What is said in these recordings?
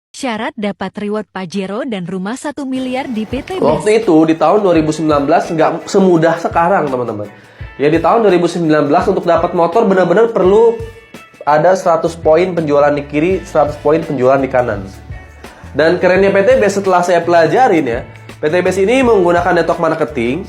Syarat dapat reward Pajero dan rumah 1 miliar di PT BES. Waktu itu di tahun 2019 nggak semudah sekarang teman-teman. Ya di tahun 2019 untuk dapat motor benar-benar perlu ada 100 poin penjualan di kiri, 100 poin penjualan di kanan. Dan kerennya PT BES setelah saya pelajarin ya, PT BES ini menggunakan network marketing,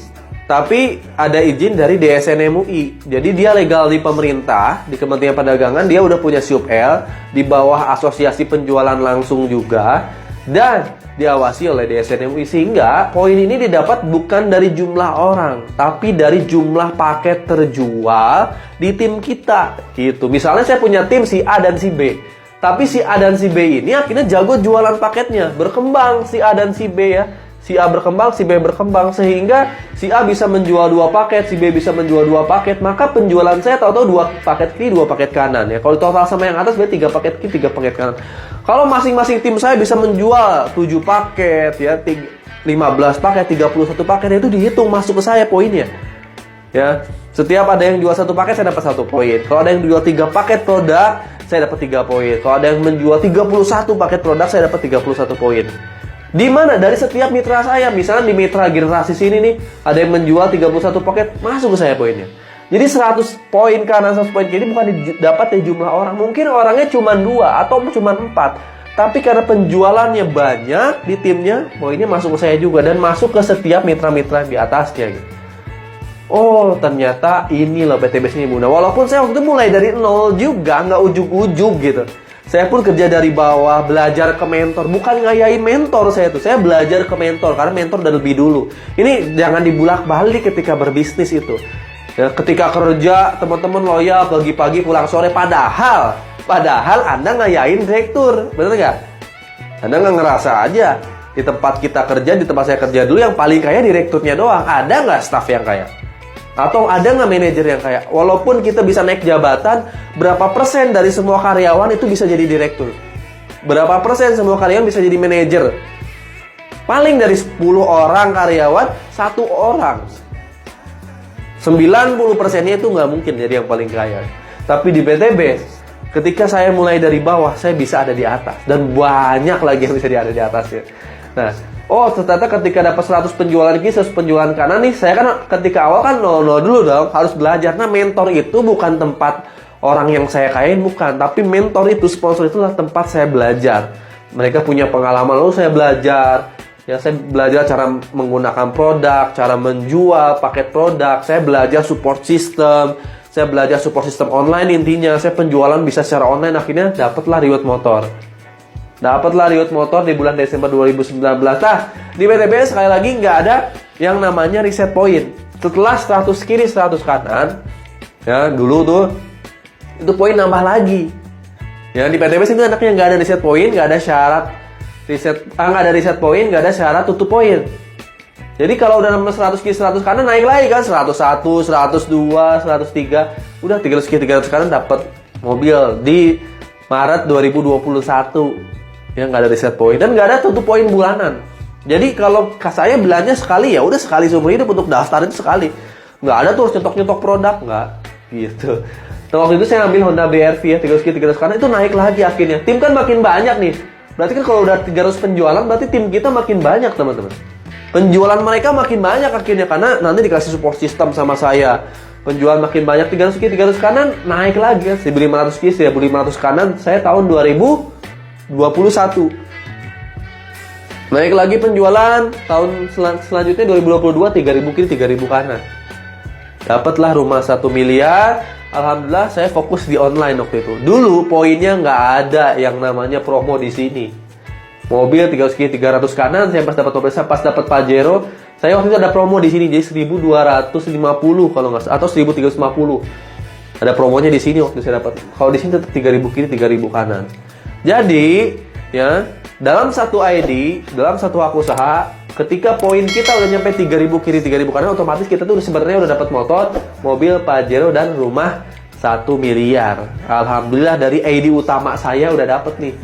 tapi ada izin dari DSN MUI. Jadi dia legal di pemerintah, di Kementerian Perdagangan, dia udah punya SUP-L, di bawah asosiasi penjualan langsung juga, dan diawasi oleh DSN MUI. Sehingga poin ini didapat bukan dari jumlah orang, tapi dari jumlah paket terjual di tim kita. Gitu. Misalnya saya punya tim si A dan si B. Tapi si A dan si B ini akhirnya jago jualan paketnya. Berkembang si A dan si B ya. Si A berkembang, si B berkembang, sehingga si A bisa menjual 2 paket, si B bisa menjual 2 paket, maka penjualan saya tahu-tahu 2 paket kiri, 2 paket kanan ya. Kalau total sama yang atas berarti 3 paket kiri, 3 paket kanan. Kalau masing-masing tim saya bisa menjual 7 paket ya, 15 paket, 31 paket, itu dihitung masuk ke saya poinnya. Ya, setiap ada yang jual 1 paket saya dapat 1 poin. Kalau ada yang jual 3 paket produk, saya dapat 3 poin. Kalau ada yang menjual 31 paket produk, saya dapat 31 poin. Di mana? Dari setiap mitra saya. Misalnya di mitra generasi sini nih, ada yang menjual 31 paket, masuk ke saya poinnya. Jadi 100 poin kanan, 100 poin kiri bukan dapat dari jumlah orang. Mungkin orangnya cuma 2 atau cuma 4. Tapi karena penjualannya banyak di timnya, poinnya masuk ke saya juga. Dan masuk ke setiap mitra-mitra di atasnya gitu. Oh, ternyata ini loh PT BES ini Bunda. Walaupun saya waktu itu mulai dari nol juga, nggak ujuk-ujuk gitu. Saya pun kerja dari bawah, belajar ke mentor. Bukan ngayain mentor saya tuh. Saya belajar ke mentor, karena mentor udah lebih dulu. Ini jangan dibulak-balik ketika berbisnis itu. Ya, ketika kerja, teman-teman loyal, pagi-pagi pulang sore. Padahal Anda ngayain direktur. Bener nggak? Anda nggak ngerasa aja. Di tempat kita kerja, di tempat saya kerja dulu, yang paling kaya direkturnya doang. Ada nggak staff yang kaya? Atau ada nggak manajer yang kaya? Walaupun kita bisa naik jabatan, berapa persen dari semua karyawan itu bisa jadi direktur? Berapa persen semua karyawan bisa jadi manajer? Paling dari 10 orang karyawan, 1 orang. 90%-nya itu nggak mungkin jadi yang paling kaya. Tapi di PT BES, ketika saya mulai dari bawah, saya bisa ada di atas. Dan banyak lagi yang bisa ada di atasnya. Nah, ternyata ketika dapat 100 penjualan kiri, 100 penjualan kanan nih, saya kan ketika awal kan 0 dulu dong, harus belajar. Nah, mentor itu bukan tempat orang yang saya kayain, bukan. Tapi mentor itu, sponsor itulah tempat saya belajar. Mereka punya pengalaman, lalu saya belajar. Ya, saya belajar cara menggunakan produk, cara menjual paket produk. Saya belajar support system. Saya belajar support system online intinya. Saya penjualan bisa secara online, akhirnya dapatlah reward motor. Dapatlah reward motor di bulan Desember 2019. Nah, di PT BES sekali lagi nggak ada yang namanya reset point. Setelah 100 kiri, 100 kanan, ya dulu tuh, itu poin nambah lagi. Ya, di PT BES itu anaknya nggak ada reset point, nggak ada syarat nggak ada reset point, nggak ada syarat tutup poin. Jadi kalau udah nambah 100 kiri, 100 kanan, naik lagi kan, 101, 102, 103, udah 300 kiri, 300 kanan dapat mobil di Maret 2021. Ya, nggak ada reset point dan nggak ada tutup poin bulanan. Jadi kalau saya belanja sekali, ya udah sekali seumur hidup untuk daftar itu sekali. Nggak ada tuh nyetok produk, nggak gitu. Nah, waktu itu saya ambil Honda BRV ya, 300 kiri, 300 kanan, itu naik lagi akhirnya. Tim kan makin banyak nih. Berarti kan kalau udah 300 penjualan, berarti tim kita makin banyak teman-teman. Penjualan mereka makin banyak akhirnya, karena nanti dikasih support system sama saya. Penjualan makin banyak, 300 kiri, 300 kanan, naik lagi kan. 1.500 kiri, 1.500 kanan, saya tahun 2021. Naik lagi penjualan, tahun selanjutnya 2022, 3.000 kiri, 3.000 kanan. Dapatlah rumah 1 miliar. Alhamdulillah saya fokus di online waktu itu. Dulu poinnya nggak ada yang namanya promo di sini. Mobil 300 kiri, 300 kanan, saya pas dapat Pajero, saya waktu itu ada promo di sini, jadi 1.250 kalau nggak salah, atau 1.350. Ada promonya di sini waktu saya dapat. Kalau di sini tetap 3.000 kiri, 3.000 kanan. Jadi, ya, dalam satu ID, dalam satu hak usaha, ketika poin kita udah nyampe 3.000 kiri, 3.000 kanan, otomatis kita tuh sebenarnya udah dapat motor, mobil, Pajero, dan rumah 1 miliar. Alhamdulillah dari ID utama saya udah dapet nih.